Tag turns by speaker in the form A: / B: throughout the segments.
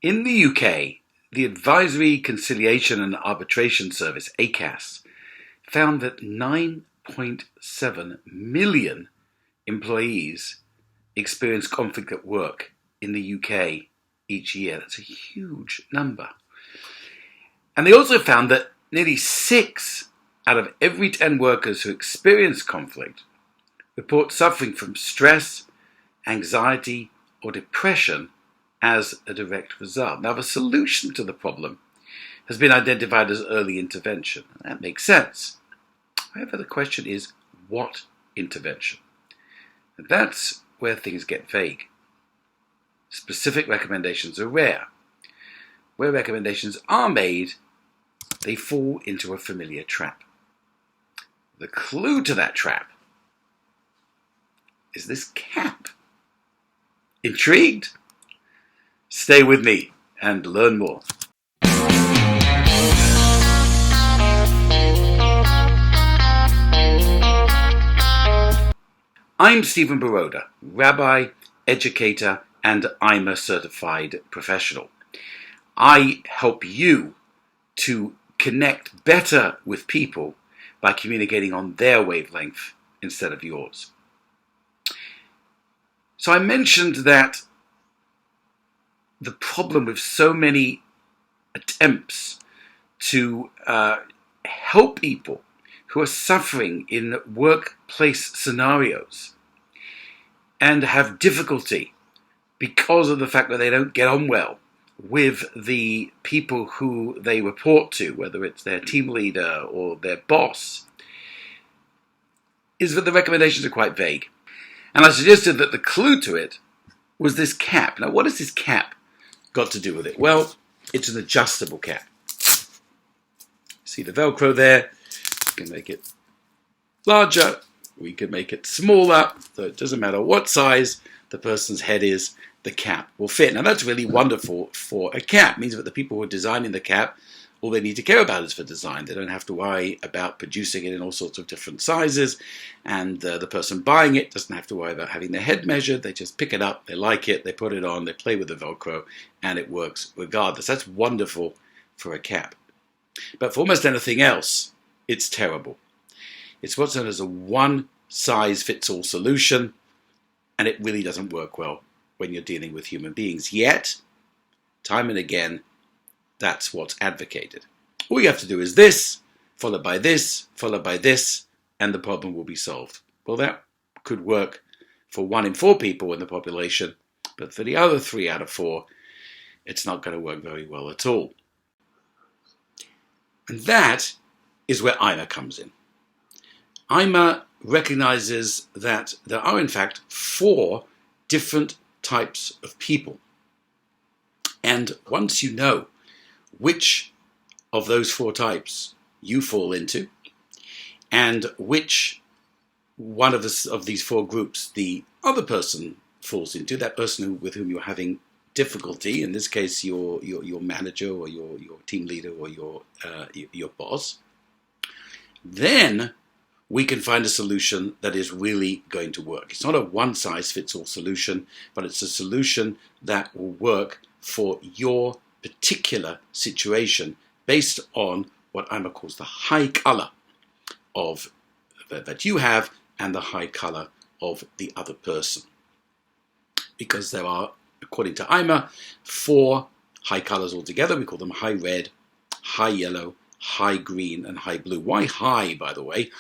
A: In the UK, the Advisory, Conciliation and Arbitration Service, ACAS, found that 9.7 million employees experience conflict at work in the UK each year. That's a huge number. And they also found that nearly 6 out of every 10 workers who experience conflict report suffering from stress, anxiety, or depression as a direct result. Now, the solution to the problem has been identified as early intervention. That makes sense. However, the question is, what intervention? And that's where things get vague. Specific recommendations are rare. Where recommendations are made, they fall into a familiar trap. The clue to that trap is this cap. Intrigued? Stay with me and learn more. I'm Stephen Baroda, rabbi, educator, and IMA certified professional. I help you to connect better with people by communicating on their wavelength instead of yours. So I mentioned that the problem with so many attempts to help people who are suffering in workplace scenarios and have difficulty because of the fact that they don't get on well with the people who they report to, whether it's their team leader or their boss, is that the recommendations are quite vague. And I suggested that the clue to it was this cap. Now, what has this cap got to do with it? Well, it's an adjustable cap. See the Velcro there? We can make it larger, we can make it smaller, so it doesn't matter what size the person's head is, the cap will fit. Now that's really wonderful for a cap. It means that the people who are designing the cap, all they need to care about is for design. They don't have to worry about producing it in all sorts of different sizes, and the person buying it doesn't have to worry about having their head measured. They just pick it up, they like it, they put it on, they play with the Velcro, and it works regardless. That's wonderful for a cap. But for almost anything else, it's terrible. It's what's known as a one-size-fits-all solution, and it really doesn't work well when you're dealing with human beings. Yet, time and again, that's what's advocated. All you have to do is this, followed by this, followed by this, and the problem will be solved. Well, that could work for 1 in 4 people in the population, but for the other 3 out of 4, it's not going to work very well at all. And that is where IMA comes in. IMA recognizes that there are, in fact, 4 different types of people. And once you know which of those 4 types you fall into, and which one of these 4 groups the other person falls into, that person with whom you're having difficulty, in this case your manager or your team leader or your boss, then we can find a solution that is really going to work. It's not a one-size-fits-all solution, but it's a solution that will work for your particular situation based on what IMA calls the high color of that you have and the high color of the other person. Because there are, according to IMA, 4 high colors altogether. We call them high red, high yellow, high green, and high blue. Why high, by the way?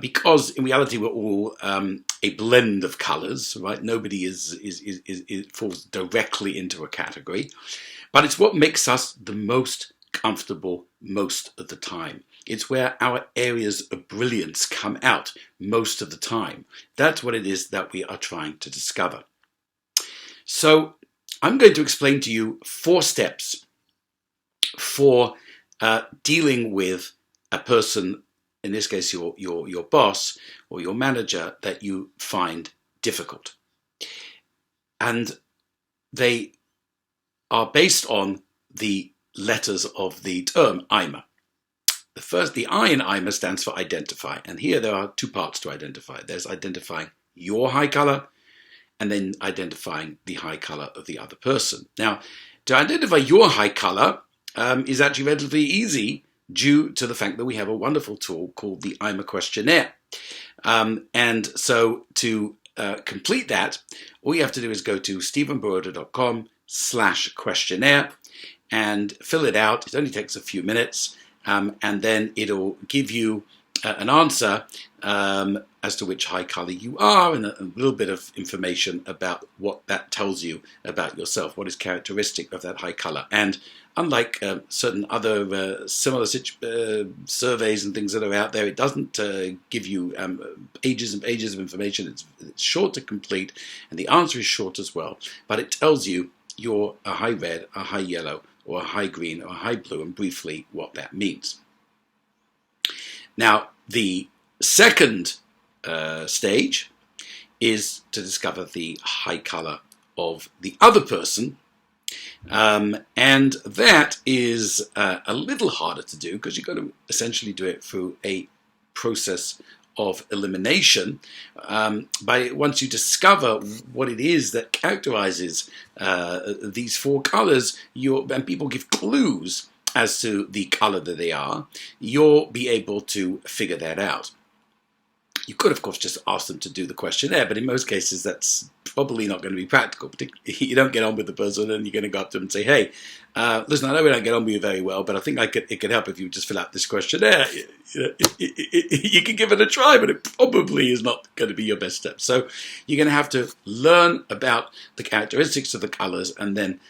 A: Because in reality we're all a blend of colors, right? Nobody falls directly into a category, but it's what makes us the most comfortable most of the time. It's where our areas of brilliance come out most of the time. That's what it is that we are trying to discover. So I'm going to explain to you 4 steps for dealing with a person, in this case your boss or your manager, that you find difficult. And they are based on the letters of the term IMA. The I in IMA stands for identify, and here there are 2 parts to identify. There's identifying your high color and then identifying the high color of the other person. Now, To identify your high color is actually relatively easy due to the fact that we have a wonderful tool called the I'm a Questionnaire. And so to complete that, all you have to do is go to stephenbaroda.com/questionnaire and fill it out. It only takes a few minutes, and then it'll give you an answer as to which high color you are, and a little bit of information about what that tells you about yourself, what is characteristic of that high color. And unlike certain other similar surveys and things that are out there, it doesn't give you pages and pages of information. It's short to complete, and the answer is short as well. But it tells you you're a high red, a high yellow, or a high green, or a high blue, and briefly what that means. Now, the second stage is to discover the high color of the other person. And that is a little harder to do because you've got to essentially do it through a process of elimination. Once you discover what it is that characterizes these four colors, and people give clues as to the color that they are, you'll be able to figure that out. You could, of course, just ask them to do the questionnaire, but in most cases, that's probably not going to be practical. You don't get on with the person, and you're going to go up to them and say, "Hey, listen, I know we don't get on with you very well, but I think it could help if you just fill out this questionnaire." You can give it a try, but it probably is not going to be your best step. So you're going to have to learn about the characteristics of the colors, and then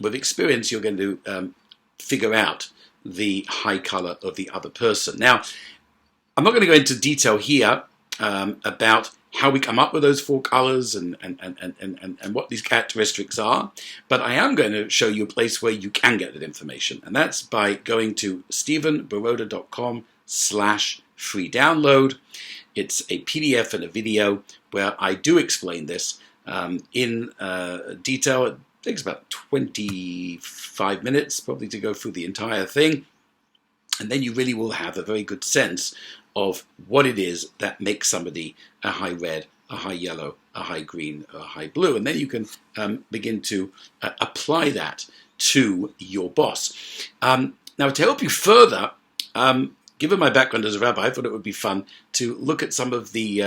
A: with experience, you're going to figure out the high color of the other person. Now, I'm not going to go into detail here about how we come up with those four colors and what these characteristics are, but I am going to show you a place where you can get that information, and that's by going to stephenbaroda.com/free download. It's a PDF and a video where I do explain this in detail. It takes about 25 minutes probably to go through the entire thing, and then you really will have a very good sense of what it is that makes somebody a high red, a high yellow, a high green, or a high blue. And then you can begin to apply that to your boss. Now, to help you further, given my background as a rabbi, I thought it would be fun to look at some of the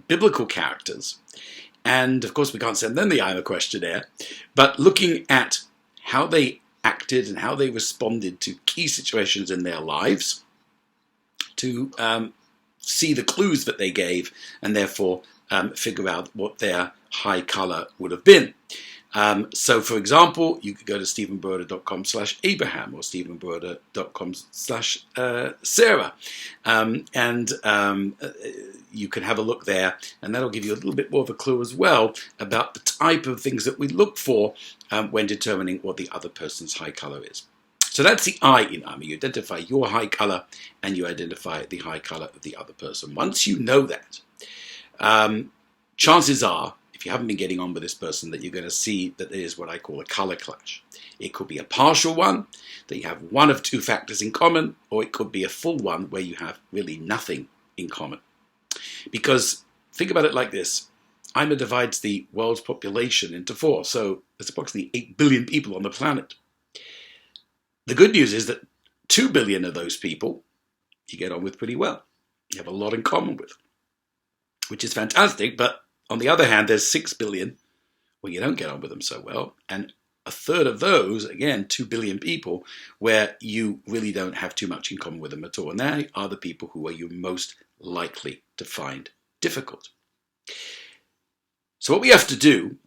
A: biblical characters. And, of course, we can't send them the I'm a Questionnaire, but looking at how they acted and how they responded to key situations in their lives, to see the clues that they gave, and therefore figure out what their high color would have been. So, for example, you could go to stephenbaroda.com/Abraham or stephenbaroda.com/Sarah, and you can have a look there, and that'll give you a little bit more of a clue as well about the type of things that we look for when determining what the other person's high color is. So that's the I in IMA. You identify your high color, and you identify the high color of the other person. Once you know that, chances are, if you haven't been getting on with this person, that you're going to see that there is what I call a color clash. It could be a partial one, that you have one of two factors in common, or it could be a full one where you have really nothing in common. Because think about it like this. IMA divides the world's population into four, so there's approximately 8 billion people on the planet. The good news is that 2 billion of those people you get on with pretty well. You have a lot in common with, which is fantastic, but on the other hand, there's 6 billion where you don't get on with them so well, and a third of those, again, 2 billion people, where you really don't have too much in common with them at all. And they are the people who are you most likely to find difficult. So what we have to do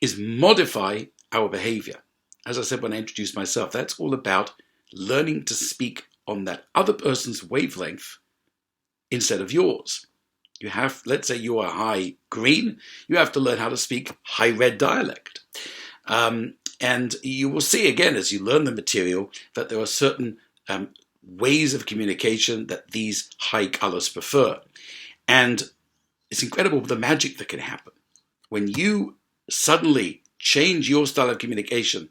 A: is modify our behavior. As I said when I introduced myself, that's all about learning to speak on that other person's wavelength instead of yours. You have, let's say you are high green, you have to learn how to speak high red dialect. And you will see again as you learn the material that there are certain ways of communication that these high colors prefer. And it's incredible the magic that can happen when you suddenly change your style of communication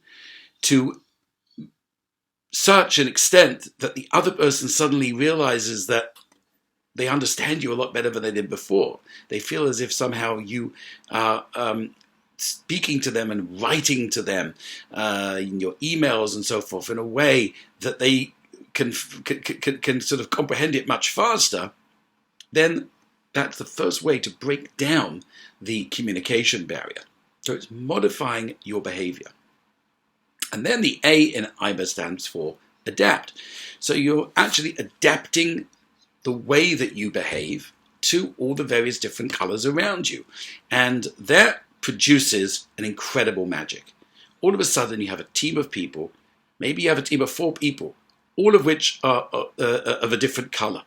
A: to such an extent that the other person suddenly realizes that they understand you a lot better than they did before. They feel as if somehow you are speaking to them and writing to them in your emails and so forth in a way that they can sort of comprehend it much faster, then that's the first way to break down the communication barrier. So it's modifying your behavior. And then the A in IMA stands for adapt. So you're actually adapting the way that you behave to all the various different colors around you. And that produces an incredible magic. All of a sudden you have a team of people, maybe you have a team of 4 people, all of which are of a different color.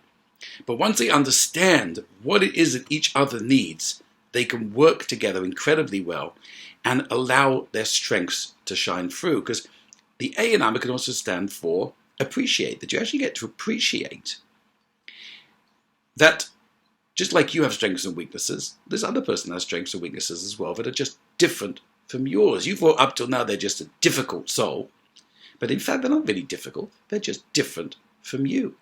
A: But once they understand what it is that each other needs, they can work together incredibly well and allow their strengths to shine through. Because the A in IMA can also stand for appreciate, that you actually get to appreciate that just like you have strengths and weaknesses, this other person has strengths and weaknesses as well that are just different from yours. You thought up till now they're just a difficult soul, but in fact they're not really difficult, they're just different from you.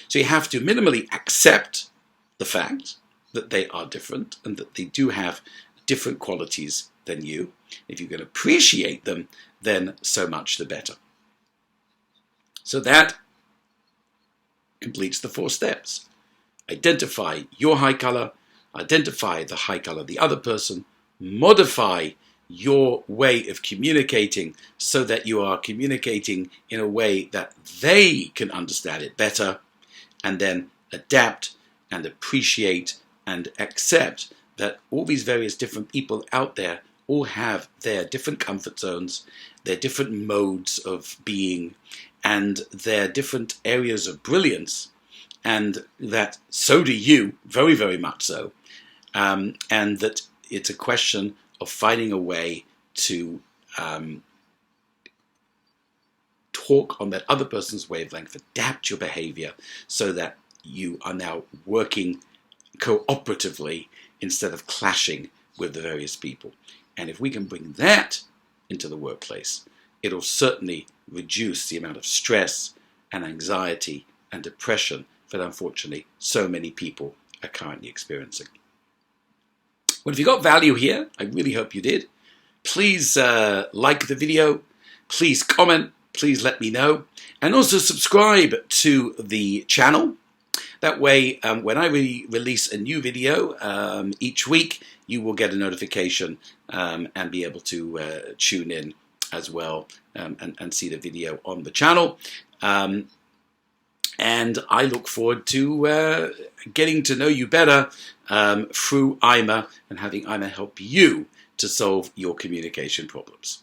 A: So you have to minimally accept the fact that they are different and that they do have different qualities than you. If you can appreciate them, then so much the better. So that completes the 4 steps. Identify your high color, identify the high color of the other person, modify your way of communicating so that you are communicating in a way that they can understand it better, and then adapt and appreciate and accept that all these various different people out there all have their different comfort zones, their different modes of being, and their different areas of brilliance, and that so do you, very, very much so, and that it's a question of finding a way to talk on that other person's wavelength, adapt your behavior so that you are now working cooperatively instead of clashing with the various people. And if we can bring that into the workplace, it'll certainly reduce the amount of stress and anxiety and depression that unfortunately so many people are currently experiencing. Well, if you got value here, I really hope you did. Please like the video, please comment, please let me know, and also subscribe to the channel. That way, when I release a new video each week, you will get a notification and be able to tune in as well and see the video on the channel. And I look forward to getting to know you better through IMA and having IMA help you to solve your communication problems.